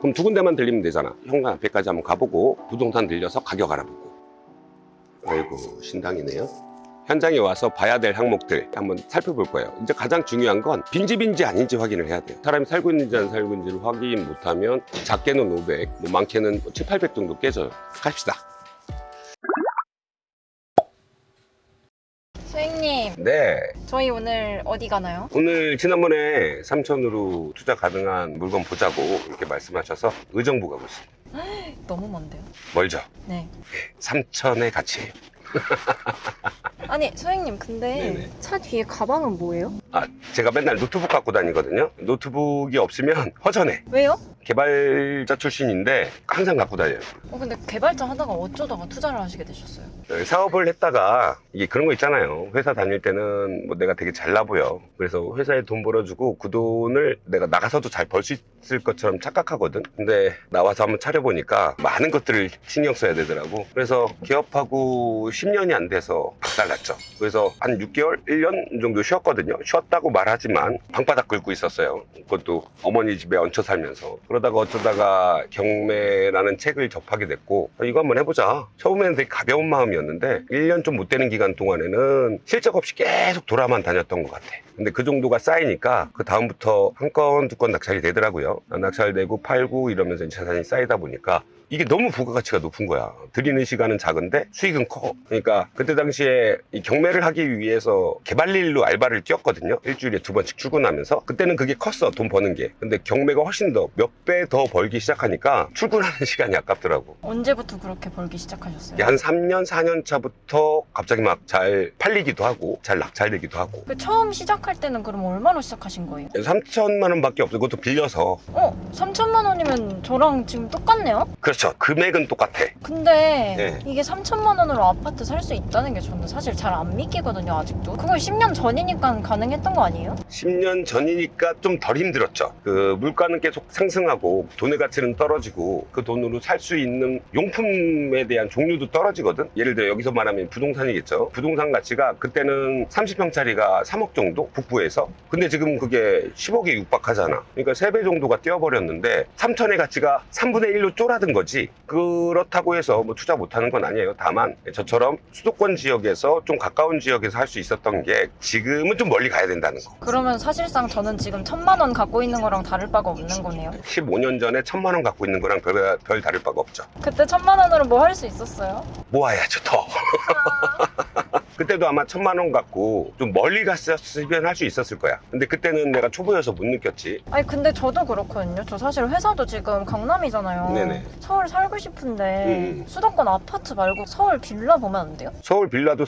그럼 두 군데만 들리면 되잖아. 현관 앞에까지 한번 가보고 부동산 들려서 가격 알아보고. 아이고 신당이네요. 현장에 와서 봐야 될 항목들 한번 살펴볼 거예요. 이제 가장 중요한 건 빈집인지 아닌지 확인을 해야 돼요. 사람이 살고 있는지 안 살고 있는지를 확인 못하면 작게는 500, 뭐 많게는 7, 800 정도 깨져요. 갑시다. 소행님, 네, 저희 오늘 어디 가나요? 오늘 지난번에 3천으로 투자 가능한 물건 보자고 이렇게 말씀하셔서 의정부 가고 있습니다. 너무 먼데요? 멀죠? 네. 3천의 가치예요. 아니, 소행님, 근데 네네. 차 뒤에 가방은 뭐예요? 아, 제가 맨날 노트북 갖고 다니거든요. 노트북이 없으면 허전해. 왜요? 개발자 출신인데 항상 갖고 다녀요. 근데 개발자 하다가 어쩌다가 투자를 하시게 되셨어요? 사업을 했다가 이게 그런 거 있잖아요. 회사 다닐 때는 뭐 내가 되게 잘나 보여. 그래서 회사에 돈 벌어주고 그 돈을 내가 나가서도 잘 벌 수 있을 것처럼 착각하거든. 근데 나와서 한번 차려보니까 많은 것들을 신경 써야 되더라고. 그래서 기업하고 10년이 안 돼서 박살났죠. 그래서 한 6개월, 1년 정도 쉬었거든요. 쉬었다고 말하지만 방바닥 긁고 있었어요. 그것도 어머니 집에 얹혀 살면서. 그러다가 어쩌다가 경매라는 책을 접하게 됐고 이거 한번 해보자. 처음에는 되게 가벼운 마음이었는데 1년 좀 못 되는 기간 동안에는 실적 없이 계속 돌아만 다녔던 것 같아. 근데 그 정도가 쌓이니까 그 다음부터 한 건, 두 건 낙찰이 되더라고요. 낙찰되고 팔고 이러면서 이제 자산이 쌓이다 보니까 이게 너무 부가가치가 높은 거야. 들이는 시간은 작은데 수익은 커. 그러니까 그때 당시에 이 경매를 하기 위해서 개발일로 알바를 뛰었거든요. 일주일에 2번씩 출근하면서. 그때는 그게 컸어, 돈 버는 게. 근데 경매가 훨씬 더 몇 배 더 벌기 시작하니까 출근하는 시간이 아깝더라고. 언제부터 그렇게 벌기 시작하셨어요? 한 3년, 4년 차부터 갑자기 막 잘 팔리기도 하고 잘 낙찰되기도 하고. 그 처음 시작할 때는 그럼 얼마로 시작하신 거예요? 3천만 원밖에 없어. 그것도 빌려서. 3천만 원이면 저랑 지금 똑같네요? 그렇죠. 금액은 똑같아. 근데 네. 이게 3천만 원으로 아파트 살 수 있다는 게 저는 사실 잘 안 믿기거든요, 아직도. 그건 10년 전이니까 가능했던 거 아니에요? 10년 전이니까 좀 덜 힘들었죠. 그 물가는 계속 상승하고 돈의 가치는 떨어지고 그 돈으로 살 수 있는 용품에 대한 종류도 떨어지거든. 예를 들어 여기서 말하면 부동산이겠죠. 부동산 가치가 그때는 30평짜리가 3억 정도 북부에서. 근데 지금 그게 10억에 육박하잖아. 그러니까 3배 정도가 뛰어버렸는데 3천의 가치가 3분의 1로 쫄아든 거지. 그렇다고 해서 뭐 투자 못하는 건 아니에요. 다만 저처럼 수도권 지역에서 좀 가까운 지역에서 할 수 있었던 게 지금은 좀 멀리 가야 된다는 거. 그러면 사실상 저는 지금 1,000만 원 갖고 있는 거랑 다를 바가 없는 거네요. 15년 전에 1,000만 원 갖고 있는 거랑 별 다를 바가 없죠. 그때 1,000만 원으로 뭐 할 수 있었어요? 모아야죠, 더. 그때도 아마 1,000만 원 갖고 좀 멀리 갔었으면 할 수 있었을 거야. 근데 그때는 내가 초보여서 못 느꼈지. 아니 근데 저도 그렇거든요. 저 사실 회사도 지금 강남이잖아요. 네네. 서울 살고 싶은데 수도권 아파트 말고 서울 빌라 보면 안 돼요? 서울 빌라도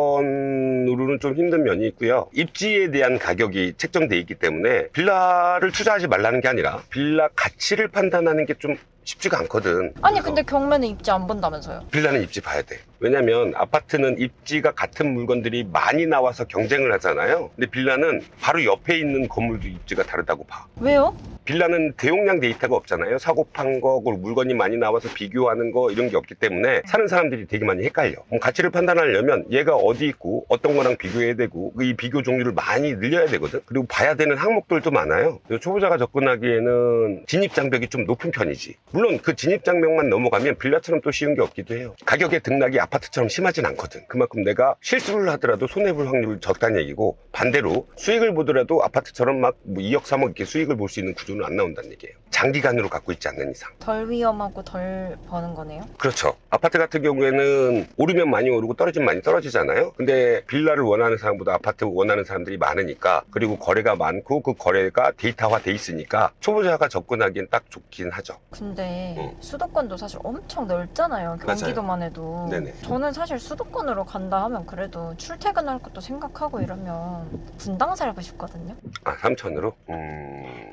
3천으로는 좀 힘든 면이 있고요. 입지에 대한 가격이 책정돼 있기 때문에 빌라를 투자하지 말라는 게 아니라 빌라 가치를 판단하는 게 좀 쉽지가 않거든. 아니 근데 경매는 입지 안 본다면서요? 빌라는 입지 봐야 돼. 왜냐면 아파트는 입지가 같은 물건들이 많이 나와서 경쟁을 하잖아요. 근데 빌라는 바로 옆에 있는 건물도 입지가 다르다고 봐. 왜요? 빌라는 대용량 데이터가 없잖아요. 사고 판 거, 그리고 물건이 많이 나와서 비교하는 거 이런 게 없기 때문에 사는 사람들이 되게 많이 헷갈려. 그럼 가치를 판단하려면 얘가 어디 있고 어떤 거랑 비교해야 되고 이 비교 종류를 많이 늘려야 되거든. 그리고 봐야 되는 항목들도 많아요. 초보자가 접근하기에는 진입장벽이 좀 높은 편이지. 물론 그 진입장벽만 넘어가면 빌라처럼 또 쉬운 게 없기도 해요. 가격의 등락이 아파트처럼 심하진 않거든. 그만큼 내가 실수를 하더라도 손해볼 확률이 적다는 얘기고, 반대로 수익을 보더라도 아파트처럼 막 2억 3억 이렇게 수익을 볼 수 있는 구조는 안 나온다는 얘기예요. 장기간으로 갖고 있지 않는 이상. 덜 위험하고 덜 버는 거네요? 그렇죠. 아파트 같은 경우에는 오르면 많이 오르고 떨어지면 많이 떨어지잖아요. 근데 빌라를 원하는 사람보다 아파트 원하는 사람들이 많으니까, 그리고 거래가 많고 그 거래가 데이터화 돼 있으니까 초보자가 접근하기엔 딱 좋긴 하죠. 근데 수도권도 사실 엄청 넓잖아요. 경기도만 해도. 네네. 저는 사실 수도권으로 간다 하면 그래도 출퇴근할 것도 생각하고 이러면 분당 살고 싶거든요. 아, 3천으로?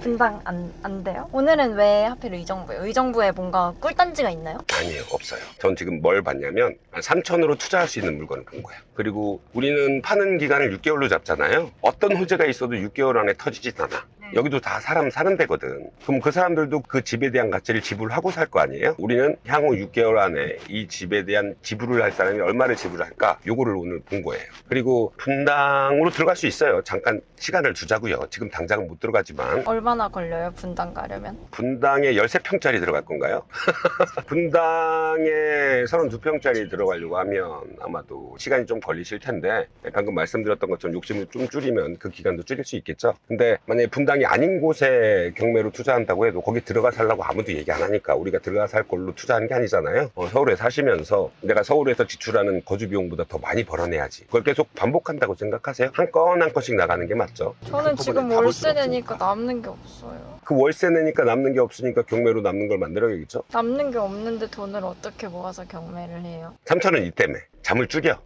분당 안 돼요? 오늘은 왜 하필 의정부예요? 의정부에 뭔가 꿀단지가 있나요? 아니에요, 없어요. 전 지금 뭘 봤냐면 3천으로 투자할 수 있는 물건을 본 거야. 그리고 우리는 파는 기간을 6개월로 잡잖아요. 어떤 호재가 있어도 6개월 안에 터지진 않아. 네. 여기도 다 사람 사는 데거든. 그럼 그 사람들도 그 집에 대한 가치를 지불하고 살 거 아니에요? 우리는 향후 6개월 안에 이 집에 대한 지불을 할 사람이 얼마를 지불할까? 요거를 오늘 본 거예요. 그리고 분당으로 들어갈 수 있어요. 잠깐 시간을 두자고요. 지금 당장은 못 들어가지만. 얼마나 걸려요? 분당 가려면? 분당에 13평짜리 들어갈 건가요? 분당에 32평짜리 들어가려고 하면 아마도 시간이 좀 걸리실 텐데, 방금 말씀드렸던 것처럼 욕심을 좀 줄이면 그 기간도 줄일 수 있겠죠. 근데 만약에 분당이 아닌 곳에 경매로 투자한다고 해도 거기 들어가 살라고 아무도 얘기 안 하니까 우리가 들어가 살 걸로 투자하는 게 아니잖아요. 서울에 사시면서 내가 서울에서 지출하는 거주 비용보다 더 많이 벌어내야지. 그걸 계속 반복한다고 생각하세요? 한 건 한 건씩 나가는 게 맞죠. 저는 지금 다볼 월세 수는 내니까 없으니까. 남는 게 없어요. 그 월세 내니까 남는 게 없으니까 경매로 남는 걸 만들어야겠죠. 남는 게 없는데 돈을 어떻게 모아서 경매를 해요? 3천은 이 때문에 잠을 죽여.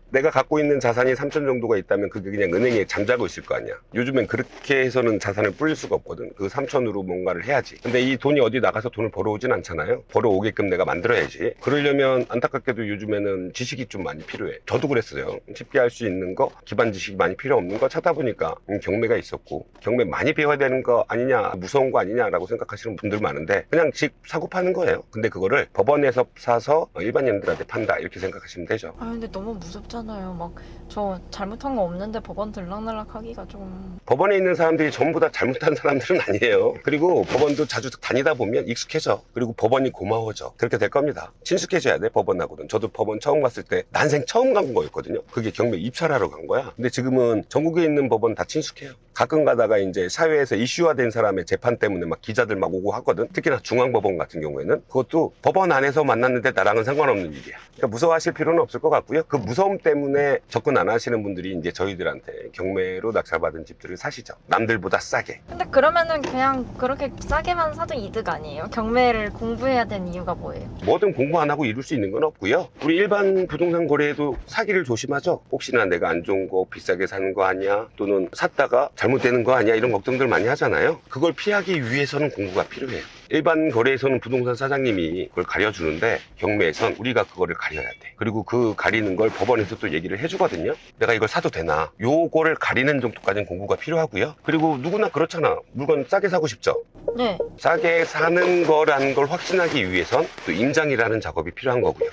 내가 갖고 있는 자산이 3천 정도가 있다면 그게 그냥 은행에 잠자고 있을 거 아니야. 요즘엔 그렇게 해서는 자산을 불릴 수가 없거든. 그 3천으로 뭔가를 해야지. 근데 이 돈이 어디 나가서 돈을 벌어오진 않잖아요. 벌어오게끔 내가 만들어야지. 그러려면 안타깝게도 요즘에는 지식이 좀 많이 필요해. 저도 그랬어요. 쉽게 할 수 있는 거, 기반 지식이 많이 필요 없는 거 찾아보니까 경매가 있었고, 경매 많이 배워야 되는 거 아니냐, 무서운 거 아니냐라고 생각하시는 분들 많은데 그냥 집 사고 파는 거예요. 근데 그거를 법원에서 사서 일반인들한테 판다 이렇게 생각하시면 되죠. 아 근데 너무 무섭잖아요. 막 저 잘못한 거 없는데 법원 들락날락 하기가 좀... 법원에 있는 사람들이 전부 다 잘못한 사람들은 아니에요. 그리고 법원도 자주 다니다 보면 익숙해져. 그리고 법원이 고마워져. 그렇게 될 겁니다. 친숙해져야 돼, 법원하고는. 저도 법원 처음 갔을 때 난생 처음 간 거였거든요. 그게 경매 입찰하러 간 거야. 근데 지금은 전국에 있는 법원 다 친숙해요. 가끔 가다가 이제 사회에서 이슈화된 사람의 재판 때문에 막 기자들 막 오고 하거든. 특히나 중앙법원 같은 경우에는 그것도 법원 안에서 만났는데 나랑은 상관없는 일이야. 그러니까 무서워하실 필요는 없을 것 같고요. 그 무서움 때문에 접근 안 하시는 분들이 이제 저희들한테 경매로 낙찰받은 집들을 사시죠. 남들보다 싸게. 근데 그러면은 그냥 그렇게 싸게만 사도 이득 아니에요? 경매를 공부해야 되는 이유가 뭐예요? 뭐든 공부 안 하고 이룰 수 있는 건 없고요. 우리 일반 부동산 거래에도 사기를 조심하죠. 혹시나 내가 안 좋은 거 비싸게 사는 거 아니야? 또는 샀다가 잘못되는 거 아니야? 이런 걱정들 많이 하잖아요. 그걸 피하기 위해서는 공부가 필요해요. 일반 거래에서는 부동산 사장님이 그걸 가려주는데 경매에선 우리가 그거를 가려야 돼. 그리고 그 가리는 걸 법원에서 또 얘기를 해주거든요. 내가 이걸 사도 되나? 요거를 가리는 정도까지는 공부가 필요하고요. 그리고 누구나 그렇잖아. 물건 싸게 사고 싶죠? 네. 싸게 사는 거라는 걸 확신하기 위해선 또 임장이라는 작업이 필요한 거고요.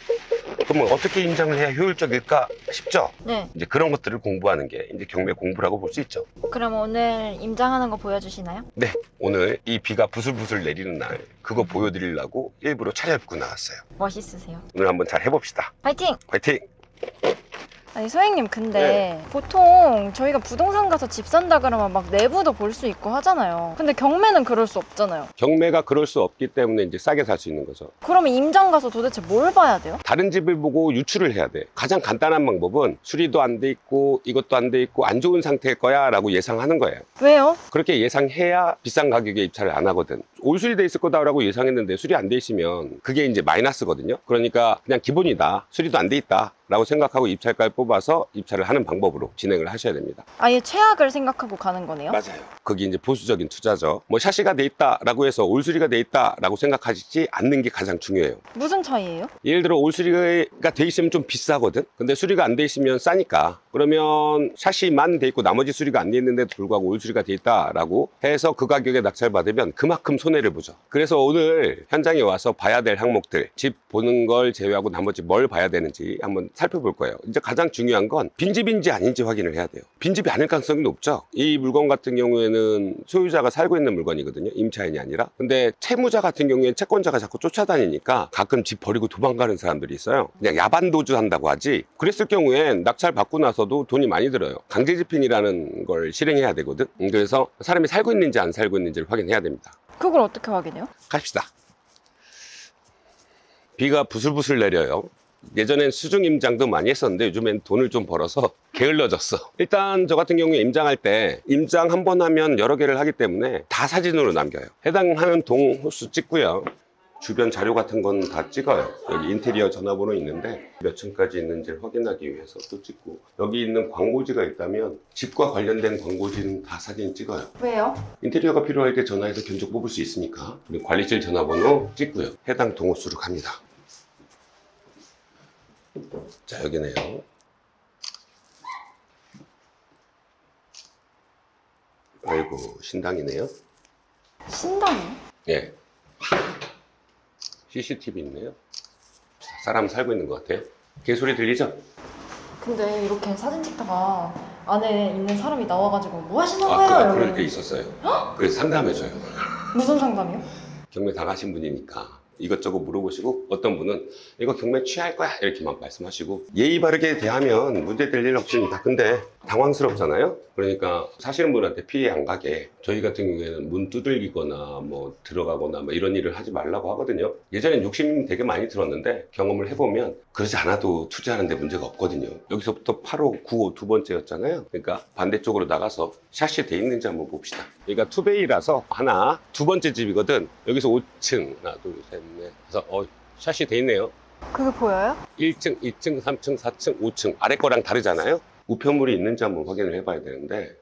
그러면 어떻게 임장을 해야 효율적일까 싶죠? 네. 이제 그런 것들을 공부하는 게 이제 경매 공부라고 볼 수 있죠. 그럼 오늘 임장하는 거 보여주시나요? 네, 오늘 이 비가 부슬부슬 내리는 날 그거 보여드리려고 일부러 차려입고 나왔어요. 멋있으세요. 오늘 한번 잘 해봅시다. 파이팅! 화이팅! 아니 소행님 근데 보통 저희가 부동산 가서 집 산다 그러면 막 내부도 볼 수 있고 하잖아요. 근데 경매는 그럴 수 없잖아요. 경매가 그럴 수 없기 때문에 이제 싸게 살 수 있는 거죠. 그러면 임장 가서 도대체 뭘 봐야 돼요? 다른 집을 보고 유추를 해야 돼. 가장 간단한 방법은 수리도 안 돼 있고 이것도 안 돼 있고 안 좋은 상태일 거야 라고 예상하는 거예요. 왜요? 그렇게 예상해야 비싼 가격에 입찰을 안 하거든. 올 수리돼 있을 거다라고 예상했는데 수리 안 돼 있으면 그게 이제 마이너스거든요. 그러니까 그냥 기본이다, 수리도 안 돼 있다 라고 생각하고 입찰가를 뽑아서 입찰을 하는 방법으로 진행을 하셔야 됩니다. 아예 최악을 생각하고 가는 거네요? 맞아요. 그게 이제 보수적인 투자죠. 뭐 샤시가 돼 있다라고 해서 올수리가 돼 있다라고 생각하지 않는 게 가장 중요해요. 무슨 차이예요? 예를 들어 올수리가 돼 있으면 좀 비싸거든. 근데 수리가 안 돼 있으면 싸니까. 그러면 샤시만 돼 있고 나머지 수리가 안 돼 있는데도 불구하고 올수리가 돼 있다라고 해서 그 가격에 낙찰받으면 그만큼 손해를 보죠. 그래서 오늘 현장에 와서 봐야 될 항목들, 집 보는 걸 제외하고 나머지 뭘 봐야 되는지 한번 살펴볼 거예요. 이제 가장 중요한 건 빈집인지 아닌지 확인을 해야 돼요. 빈집이 아닐 가능성이 높죠. 이 물건 같은 경우에는 소유자가 살고 있는 물건이거든요. 임차인이 아니라. 근데 채무자 같은 경우에는 채권자가 자꾸 쫓아다니니까 가끔 집 버리고 도망가는 사람들이 있어요. 그냥 야반도주 한다고 하지. 그랬을 경우엔 낙찰 받고 나서도 돈이 많이 들어요. 강제집행이라는 걸 실행해야 되거든. 그래서 사람이 살고 있는지 안 살고 있는지를 확인해야 됩니다. 그걸 어떻게 확인해요? 갑시다. 비가 부슬부슬 내려요. 예전엔 수중 임장도 많이 했었는데 요즘엔 돈을 좀 벌어서 게을러졌어. 일단 저 같은 경우에 임장할 때 임장 한 번 하면 여러 개를 하기 때문에 다 사진으로 남겨요. 해당하는 동 호수 찍고요. 주변 자료 같은 건 다 찍어요. 여기 인테리어 전화번호 있는데 몇 층까지 있는지를 확인하기 위해서 또 찍고, 여기 있는 광고지가 있다면 집과 관련된 광고지는 다 사진 찍어요. 왜요? 인테리어가 필요할 때 전화해서 견적 뽑을 수 있으니까. 그리고 관리실 전화번호 찍고요. 해당 동호수로 갑니다. 자, 여기네요. 아이고, 신당이네요. 신당이요? 예. CCTV 있네요. 사람 살고 있는 것 같아요. 개소리 들리죠? 근데 이렇게 사진 찍다가 안에 있는 사람이 나와가지고 뭐 하시는 거예요? 그럴 때 있었어요. 그래서 상담해줘요. 무슨 상담이요? 경매 당하신 분이니까 이것저것 물어보시고, 어떤 분은 이거 경매 취할 거야 이렇게만 말씀하시고, 예의 바르게 대하면 문제될 일 없습니다. 근데 당황스럽잖아요. 그러니까 사시는 분한테 피해 안 가게 저희 같은 경우에는 문 두들기거나 뭐 들어가거나 뭐 이런 일을 하지 말라고 하거든요. 예전엔 욕심 되게 많이 들었는데 경험을 해보면 그러지 않아도 투자하는데 문제가 없거든요. 여기서부터 8호, 9호 두 번째였잖아요. 그러니까 반대쪽으로 나가서 샷이 돼 있는지 한번 봅시다. 여기가 투베이라서 하나, 두 번째 집이거든. 여기서 5층 하나, 둘, 셋, 넷, 다섯, 샷이 돼 있네요. 그게 보여요? 1층, 2층, 3층, 4층, 5층 아래 거랑 다르잖아요. 우편물이 있는지 한번 확인을 해봐야 되는데,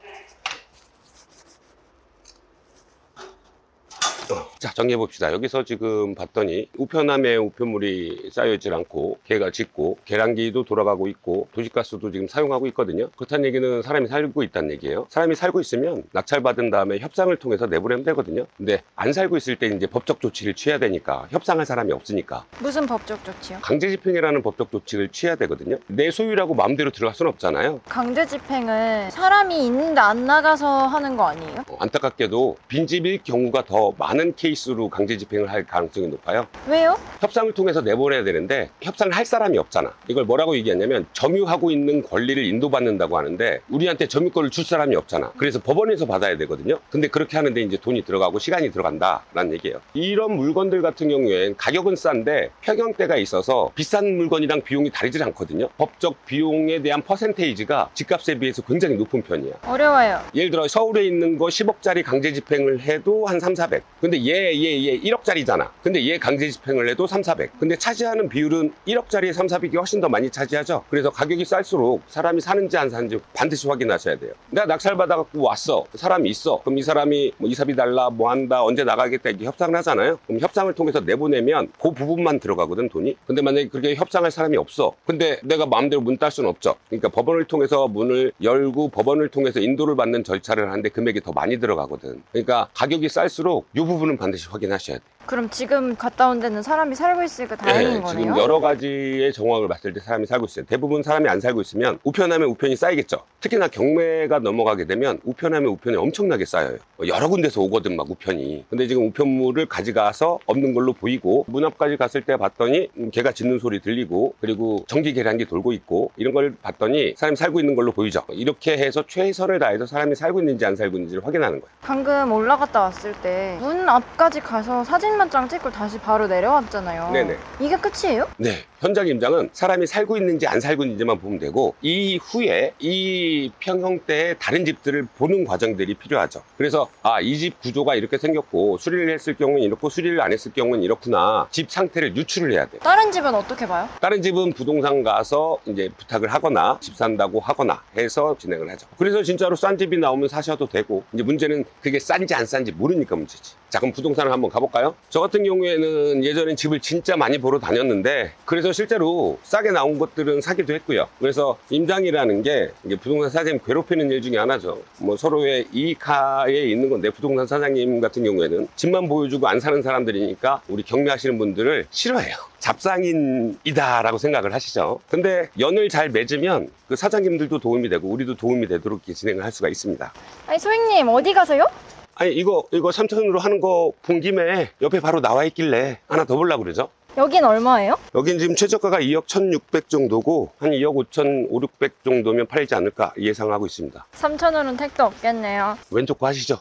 자, 정리해봅시다. 여기서 지금 봤더니 우편함에 우편물이 쌓여있질 않고 개가 짖고 계량기도 돌아가고 있고 도시가스도 지금 사용하고 있거든요. 그렇다는 얘기는 사람이 살고 있다는 얘기예요. 사람이 살고 있으면 낙찰받은 다음에 협상을 통해서 내보내면 되거든요. 근데 안 살고 있을 때 이제 법적 조치를 취해야 되니까, 협상할 사람이 없으니까 무슨 법적 조치요? 강제집행이라는 법적 조치를 취해야 되거든요. 내 소유라고 마음대로 들어갈 수는 없잖아요. 강제 집행은 사람이 있는데 안 나가서 하는 거 아니에요? 안타깝게도 빈집일 경우가 더 많은 케이스로 강제 집행을 할 가능성이 높아요. 왜요? 협상을 통해서 내보내야 되는데 협상을 할 사람이 없잖아. 이걸 뭐라고 얘기하냐면 점유하고 있는 권리를 인도받는다고 하는데 우리한테 점유권을 줄 사람이 없잖아. 그래서 법원에서 받아야 되거든요. 근데 그렇게 하는데 이제 돈이 들어가고 시간이 들어간다라는 얘기예요. 이런 물건들 같은 경우엔 가격은 싼데 평형대가 있어서 비싼 물건이랑 비용이 다르지 않거든요. 법적 비용에 대한 퍼센테이지가 집값에 비해서 굉장히 높은 편이야. 어려워요. 예를 들어 서울에 있는 거 10억짜리 강제 집행을 해도 한 3, 400. 근데 얘 1억짜리잖아. 근데 얘 강제 집행을 해도 3, 400. 근데 차지하는 비율은 1억짜리 3, 400이 훨씬 더 많이 차지하죠. 그래서 가격이 쌀수록 사람이 사는지 안 사는지 반드시 확인하셔야 돼요. 내가 낙찰 받아갖고 왔어. 사람이 있어. 그럼 이 사람이 뭐 이사비 달라, 뭐 한다, 언제 나가겠다 이렇게 협상을 하잖아요. 그럼 협상을 통해서 내보내면 그 부분만 들어가거든, 돈이. 근데 만약에 그렇게 협상할 사람이 없어. 근데 내가 마음대로 문 딸 수는 없죠. 그러니까 법원을 통해서 문을 열고 법원을 통해서 인도를 받는 절차를 하는데 금액이 더 많이 들어가거든. 그러니까 가격이 쌀수록 이 부분은 반드시 확인하셔야 돼. 그럼 지금 갔다 온 데는 사람이 살고 있으니까 다행인 거네요? 지금 여러 가지의 정황을 봤을 때 사람이 살고 있어요. 대부분 사람이 안 살고 있으면 우편하면 우편이 쌓이겠죠. 특히나 경매가 넘어가게 되면 우편하면 우편이 엄청나게 쌓여요. 여러 군데서 오거든 막 우편이. 근데 지금 우편물을 가져가서 없는 걸로 보이고 문 앞까지 갔을 때 봤더니 개가 짖는 소리 들리고 그리고 전기 계량기 돌고 있고 이런 걸 봤더니 사람이 살고 있는 걸로 보이죠. 이렇게 해서 최선을 다해서 사람이 살고 있는지 안 살고 있는지를 확인하는 거예요. 방금 올라갔다 왔을 때 문 앞까지 가서 사진만 장 찍고 다시 바로 내려왔잖아요. 네네. 이게 끝이에요? 네. 현장 임장은 사람이 살고 있는지 안 살고 있는지만 보면 되고 이후에 이 평형대의 다른 집들을 보는 과정들이 필요하죠. 그래서 이 집 구조가 이렇게 생겼고 수리를 했을 경우는 이렇고 수리를 안 했을 경우는 이렇구나. 집 상태를 유추를 해야 돼요. 다른 집은 어떻게 봐요? 다른 집은 부동산 가서 이제 부탁을 하거나 집 산다고 하거나 해서 진행을 하죠. 그래서 진짜로 싼 집이 나오면 사셔도 되고 이제 문제는 그게 싼지 안 싼지 모르니까 문제지. 자, 그럼 부동산을 한번 가볼까요? 저 같은 경우에는 예전엔 집을 진짜 많이 보러 다녔는데 그래서 실제로 싸게 나온 것들은 사기도 했고요. 그래서 임장이라는 게 이게 부동산 사장님 괴롭히는 일 중에 하나죠. 뭐 서로의 이익하에 있는 건데 부동산 사장님 같은 경우에는 집만 보여주고 안 사는 사람들이니까 우리 경매하시는 분들을 싫어해요. 잡상인이다라고 생각을 하시죠. 근데 연을 잘 맺으면 그 사장님들도 도움이 되고 우리도 도움이 되도록 이렇게 진행을 할 수가 있습니다. 아니 소희님 어디 가세요? 아니 이거 3천원으로 하는 거 본 김에 옆에 바로 나와 있길래 하나 더 보려고 그러죠. 여긴 얼마예요? 여긴 지금 최저가가 2억 1,600 정도고 한 2억 5천 5, 600 정도면 팔리지 않을까 예상하고 있습니다. 3,000원은 택도 없겠네요. 왼쪽 거 하시죠.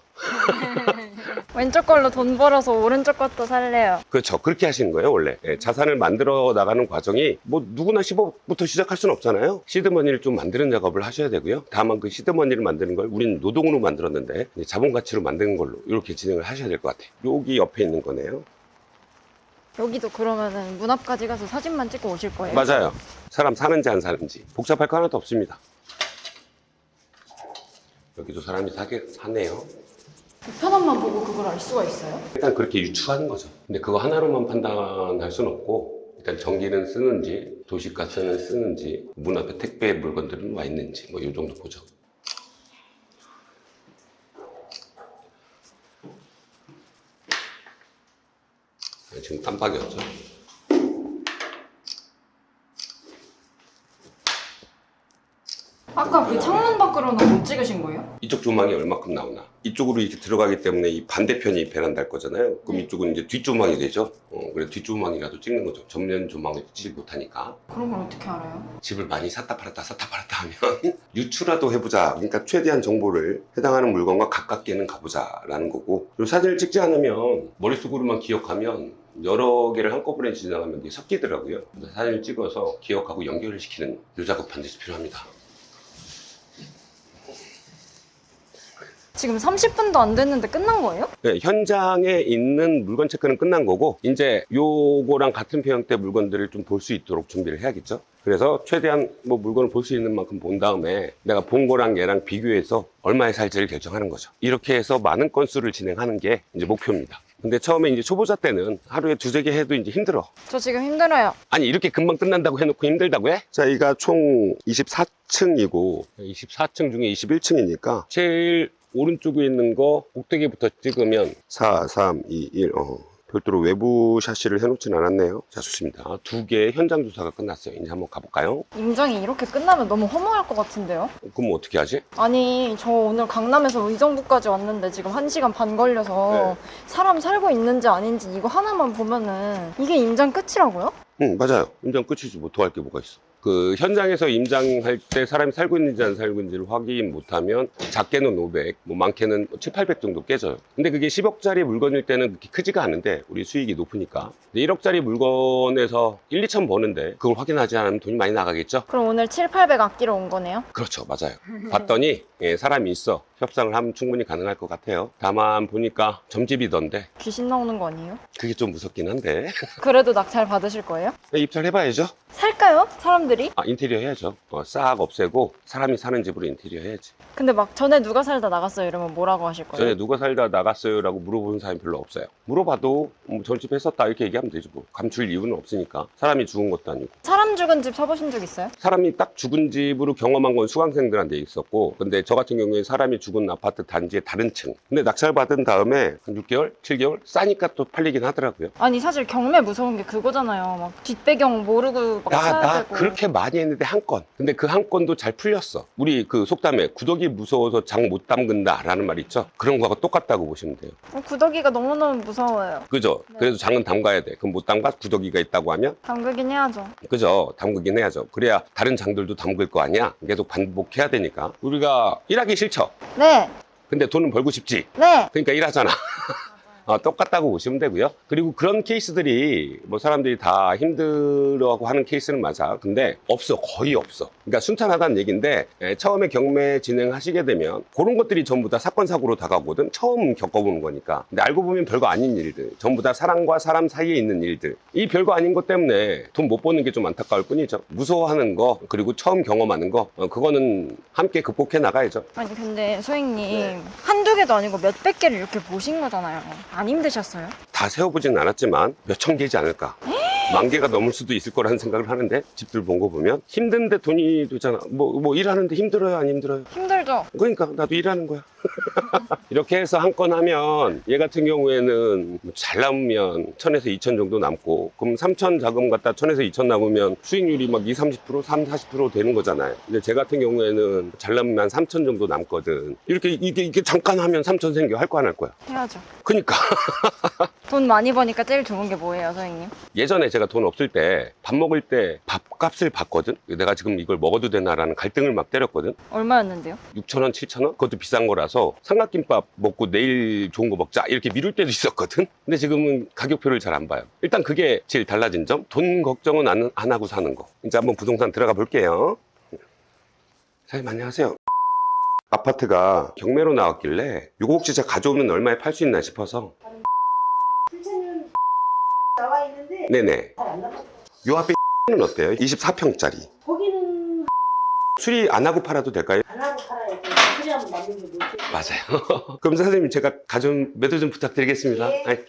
왼쪽 걸로 돈 벌어서 오른쪽 것도 살래요. 그렇죠. 그렇게 하시는 거예요 원래. 자산을 만들어 나가는 과정이 뭐 누구나 10억부터 시작할 수는 없잖아요. 시드머니를 좀 만드는 작업을 하셔야 되고요. 다만 그 시드머니를 만드는 걸 우리는 노동으로 만들었는데 이제 자본가치로 만드는 걸로 이렇게 진행을 하셔야 될 것 같아요. 여기 옆에 있는 거네요. 여기도 그러면은 문 앞까지 가서 사진만 찍고 오실 거예요? 맞아요. 사람 사는지 안 사는지 복잡할 거 하나도 없습니다. 여기도 사람이 사네요. 우편함만 보고 그걸 알 수가 있어요? 일단 그렇게 유추하는 거죠. 근데 그거 하나로만 판단할 수는 없고 일단 전기는 쓰는지 도시가스는 쓰는지 문 앞에 택배 물건들은 와 있는지 뭐 이 정도 보죠. 지금 깜빡이었죠. 아까 그 창문 밖으로는 못 찍으신 거예요? 이쪽 조망이 얼마큼 나오나. 이쪽으로 이렇게 들어가기 때문에 이 반대편이 베란다일 거잖아요. 그럼 네. 이쪽은 이제 뒷조망이 되죠. 그래서 뒷조망이라도 찍는 거죠. 전면 조망을 찍지 못하니까. 그런 걸 어떻게 알아요? 집을 많이 샀다 팔았다 하면 유추라도 해보자. 그러니까 최대한 정보를 해당하는 물건과 가깝게는 가보자라는 거고. 그리고 사진을 찍지 않으면 머릿속으로만 기억하면 여러 개를 한꺼번에 지나가면 이게 섞이더라고요. 그래서 사진을 찍어서 기억하고 연결을 시키는 이 작업 반드시 필요합니다. 지금 30분도 안 됐는데 끝난 거예요? 네, 현장에 있는 물건 체크는 끝난 거고 이제 요거랑 같은 표형대 물건들을 좀 볼 수 있도록 준비를 해야겠죠. 그래서 최대한 뭐 물건을 볼 수 있는 만큼 본 다음에 내가 본 거랑 얘랑 비교해서 얼마에 살지를 결정하는 거죠. 이렇게 해서 많은 건수를 진행하는 게 이제 목표입니다. 근데 처음에 이제 초보자 때는 하루에 2-3개 해도 이제 힘들어. 저 지금 힘들어요. 아니 이렇게 금방 끝난다고 해놓고 힘들다고 해? 자, 이가 총 24층이고 24층 중에 21층이니까 제일 오른쪽에 있는 거 꼭대기부터 찍으면 4, 3, 2, 1 별도로 외부 샤시를 해놓진 않았네요. 자, 좋습니다. 2개의 현장 조사가 끝났어요. 이제 한번 가볼까요? 임장이 이렇게 끝나면 너무 허무할 것 같은데요? 그럼 어떻게 하지? 아니 저 오늘 강남에서 의정부까지 왔는데 지금 1시간 반 걸려서 사람 살고 있는지 아닌지 이거 하나만 보면은 이게 임장 끝이라고요? 응, 맞아요. 임장 끝이지 뭐 더 할 게 뭐가 있어. 그 현장에서 임장할 때 사람이 살고 있는지 안 살고 있는지를 확인 못하면 작게는 500, 뭐 많게는 700, 800 정도 깨져요. 근데 그게 10억짜리 물건일 때는 그렇게 크지가 않은데 우리 수익이 높으니까. 근데 1억짜리 물건에서 1, 2천 버는데 그걸 확인하지 않으면 돈이 많이 나가겠죠? 그럼 오늘 7, 800 아끼러 온 거네요? 그렇죠, 맞아요. 봤더니 사람이 있어. 협상을 하면 충분히 가능할 것 같아요. 다만 보니까 점집이던데 귀신 나오는 거 아니에요? 그게 좀 무섭긴 한데 그래도 낙찰 받으실 거예요? 입찰해봐야죠. 살까요? 사람들이? 인테리어 해야죠. 싹 없애고 사람이 사는 집으로 인테리어 해야지. 근데 막 전에 누가 살다 나갔어요 이러면 뭐라고 하실 거예요? 전에 누가 살다 나갔어요 라고 물어보는 사람이 별로 없어요. 물어봐도 뭐 전집 했었다 이렇게 얘기하면 되죠. 뭐 감출 이유는 없으니까. 사람이 죽은 것도 아니고. 사람 죽은 집 사보신 적 있어요? 사람이 딱 죽은 집으로 경험한 건 수강생들한테 있었고, 근데 저 같은 경우에 사람이 죽은 아파트 단지의 다른 층. 근데 낙찰 받은 다음에 한 6개월, 7개월 싸니까 또 팔리긴 하더라고요. 아니 사실 경매 무서운 게 그거잖아요. 막 뒷배경 모르고 막 사야 나 되고. 그렇게 많이 했는데 한 건. 근데 그 한 건도 잘 풀렸어. 우리 그 속담에 구더기 무서워서 장 못 담근다 라는 말 있죠? 그런 거하고 똑같다고 보시면 돼요. 구더기가 너무너무 무서워요. 그죠? 네. 그래도 장은 담가야 돼. 그럼 못 담가? 구더기가 있다고 하면? 담그긴 해야죠. 그죠? 담그긴 해야죠. 그래야 다른 장들도 담글 거 아니야? 계속 반복해야 되니까. 우리가 일하기 싫죠? 네, 근데 돈은 벌고 싶지? 네. 그러니까 일하잖아. 똑같다고 보시면 되고요. 그리고 그런 케이스들이 뭐 사람들이 다 힘들어하고 하는 케이스는 맞아. 근데 없어. 거의 없어. 그러니까 순탄하다는 얘기인데 처음에 경매 진행하시게 되면 그런 것들이 전부 다 사건 사고로 다가오거든. 처음 겪어보는 거니까. 근데 알고 보면 별거 아닌 일들. 전부 다 사람과 사람 사이에 있는 일들. 이 별거 아닌 것 때문에 돈 못 버는 게 좀 안타까울 뿐이죠. 무서워하는 거 그리고 처음 경험하는 거 그거는 함께 극복해 나가야죠. 아니 근데 소행님 네. 한두 개도 아니고 몇백 개를 이렇게 보신 거잖아요. 안 힘드셨어요? 다 세워보진 않았지만 몇천 개지 않을까. 10,000개가 넘을 수도 있을 거라는 생각을 하는데 집들 본 거 보면 힘든데 돈이 되잖아. 뭐 일하는데 힘들어요, 안 힘들어요? 힘들죠? 그러니까 나도 일하는 거야. 이렇게 해서 한 건 하면 얘 같은 경우에는 잘 남으면 1,000에서 2,000 정도 남고 그럼 3,000 자금 갖다 1,000에서 2,000 남으면 수익률이 막 20-30%, 30-40% 되는 거잖아요. 근데 제 같은 경우에는 잘 남으면 한 3,000 정도 남거든. 이게 잠깐 하면 3,000 생겨. 할 거야 안 할 거야? 해야죠. 그러니까 돈 많이 버니까 제일 좋은 게 뭐예요, 소행님? 예전에 제가 돈 없을 때 밥 먹을 때 밥값을 받거든. 내가 지금 이걸 먹어도 되나라는 갈등을 막 때렸거든. 얼마였는데요? 6,000원, 7,000원? 그것도 비싼 거라서 삼각김밥 먹고 내일 좋은 거 먹자 이렇게 미룰 때도 있었거든. 근데 지금은 가격표를 잘 안 봐요. 일단 그게 제일 달라진 점. 돈 걱정은 안 하고 사는 거. 이제 한번 부동산 들어가 볼게요. 사장님 안녕하세요. 아파트가 경매로 나왔길래 이거 혹시 제가 가져오면 얼마에 팔 수 있나 싶어서. 실제는 나와 있는데 네네. 잘 안 나와. 요 앞에 는 어때요? 24평짜리. 거기는 수리 안 하고 팔아도 될까요? 안 하고 팔아야지. 수리하면 남는 게 뭐지? 맞아요. 그럼 선생님 제가 매도 좀 부탁드리겠습니다. 네.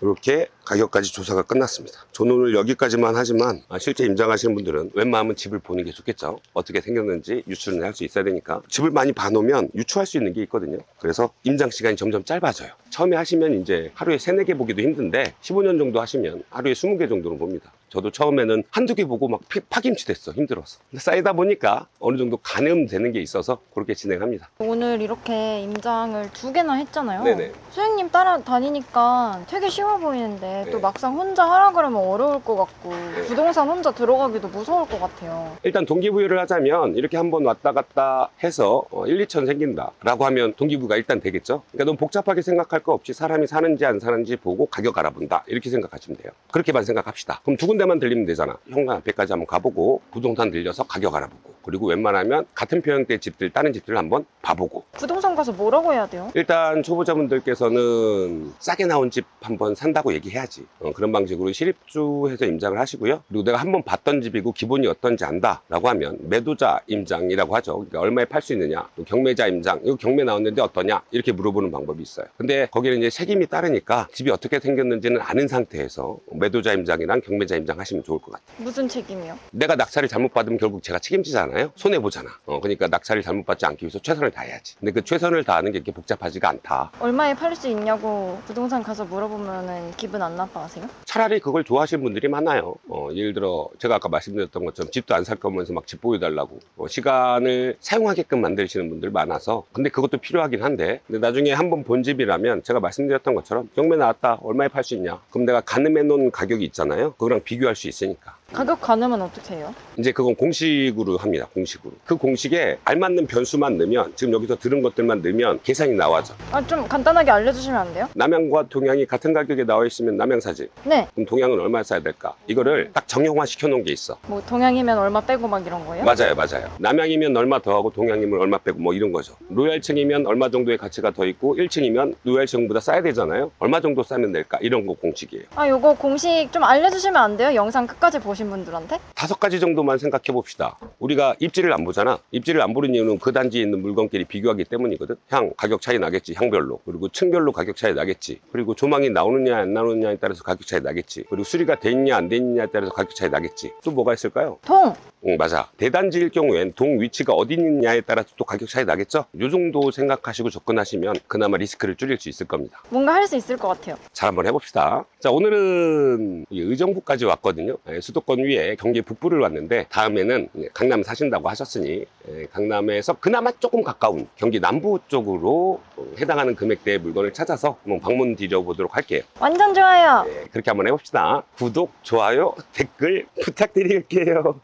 이렇게 가격까지 조사가 끝났습니다. 저는 오늘 여기까지만 하지만 실제 임장하시는 분들은 웬만하면 집을 보는 게 좋겠죠. 어떻게 생겼는지 유추는 할 수 있어야 되니까. 집을 많이 봐놓으면 유추할 수 있는 게 있거든요. 그래서 임장 시간이 점점 짧아져요. 처음에 하시면 이제 하루에 3, 4개 보기도 힘든데 15년 정도 하시면 하루에 20개 정도는 봅니다. 저도 처음에는 한두 개 보고 막 파김치 됐어. 힘들어서. 근데 쌓이다 보니까 어느 정도 가늠되는 게 있어서 그렇게 진행합니다. 오늘 이렇게 임장을 2개나 했잖아요. 네네. 소영님 따라다니니까 되게 쉬워 보이는데 네. 또 막상 혼자 하라 그러면 어려울 것 같고 네. 부동산 혼자 들어가기도 무서울 것 같아요. 일단 동기부여를 하자면 이렇게 한번 왔다 갔다 해서 1, 2천 생긴다 라고 하면 동기부여가 일단 되겠죠. 그러니까 너무 복잡하게 생각할 거 없이 사람이 사는지 안 사는지 보고 가격 알아본다 이렇게 생각하시면 돼요. 그렇게만 생각합시다. 그럼 두 군데만 들리면 되잖아. 현관 앞에까지 한번 가보고 부동산 들려서 가격 알아보고 그리고 웬만하면 같은 평형대 집들 다른 집들 한번 봐보고. 부동산 가서 뭐라고 해야 돼요? 일단 초보자분들께서는 싸게 나온 집 한번 산다고 얘기해야지. 그런 방식으로 실입주해서 임장을 하시고요. 그리고 내가 한번 봤던 집이고 기본이 어떤지 안다 라고 하면 매도자 임장이라고 하죠. 그러니까 얼마에 팔 수 있느냐, 경매자 임장, 이거 경매 나왔는데 어떠냐 이렇게 물어보는 방법이 있어요. 근데 거기는 이제 책임이 따르니까 집이 어떻게 생겼는지는 아는 상태에서 매도자 임장이랑 경매자 임장 하시면 좋을 것 같아요. 무슨 책임이요? 내가 낙찰을 잘못 받으면 결국 제가 책임지잖아요. 손해보잖아. 그러니까 낙찰을 잘못 받지 않기 위해서 최선을 다해야지. 근데 그 최선을 다하는 게 이렇게 복잡하지가 않다. 얼마에 팔 수 있냐고 부동산 가서 물어보면은 기분 안 나빠하세요? 차라리 그걸 좋아하시는 분들이 많아요. 예를 들어 제가 아까 말씀드렸던 것처럼 집도 안 살 거면서 막 집 보여달라고 시간을 사용하게끔 만드시는 분들 많아서. 근데 그것도 필요하긴 한데 근데 나중에 한번 본 집이라면 제가 말씀드렸던 것처럼 경매 나왔다 얼마에 팔 수 있냐 그럼 내가 가늠해 놓은 가격이 있잖아요. 그거랑 비교할 수 있으니까. 가격 가늠은 어떻게 해요? 이제 그건 공식으로 합니다. 공식으로. 그 공식에 알맞는 변수만 넣으면 지금 여기서 들은 것들만 넣으면 계산이 나와져. 좀 간단하게 알려주시면 안 돼요? 남양과 동양이 같은 가격에 나와 있으면 남양 사지. 네. 그럼 동양은 얼마 써야 될까? 이거를 딱 정형화 시켜놓은 게 있어. 뭐 동양이면 얼마 빼고 막 이런 거예요? 맞아요. 남양이면 얼마 더하고 동양이면 얼마 빼고 뭐 이런 거죠. 로얄층이면 얼마 정도의 가치가 더 있고 1층이면 로얄층보다 싸야 되잖아요. 얼마 정도 싸면 될까? 이런 거 공식이에요. 요거 공식 좀 알려주시면 안 돼요? 영상 끝까지 보신 분들한테? 5가지 정도만 생각해 봅시다. 우리가 입지를 안 보잖아. 입지를 안 보는 이유는 그 단지에 있는 물건끼리 비교하기 때문이거든. 향, 가격 차이 나겠지. 향별로. 그리고 층별로 가격 차이 나겠지. 그리고 조망이 나오느냐 안 나오느냐에 따라서 가격 차이 나겠지. 그리고 수리가 돼 있냐 안 돼 있냐에 따라서 가격 차이 나겠지. 또 뭐가 있을까요? 동! 응, 맞아. 대단지일 경우엔 동 위치가 어디 있느냐에 따라서 또 가격 차이 나겠죠? 요 정도 생각하시고 접근하시면 그나마 리스크를 줄일 수 있을 겁니다. 뭔가 할 수 있을 것 같아요. 잘 한번 해봅시다. 자, 오늘은 의정부까지 왔거든요. 수도권 위에 경기 북부를 왔는데 다음에는 강남 사신다고 하셨으니 강남에서 그나마 조금 가까운 경기 남부 쪽으로 해당하는 금액대의 물건을 찾아서 한번 방문 드려보도록 할게요. 완전 좋아요. 그렇게 한번 해봅시다. 구독, 좋아요, 댓글 부탁드릴게요.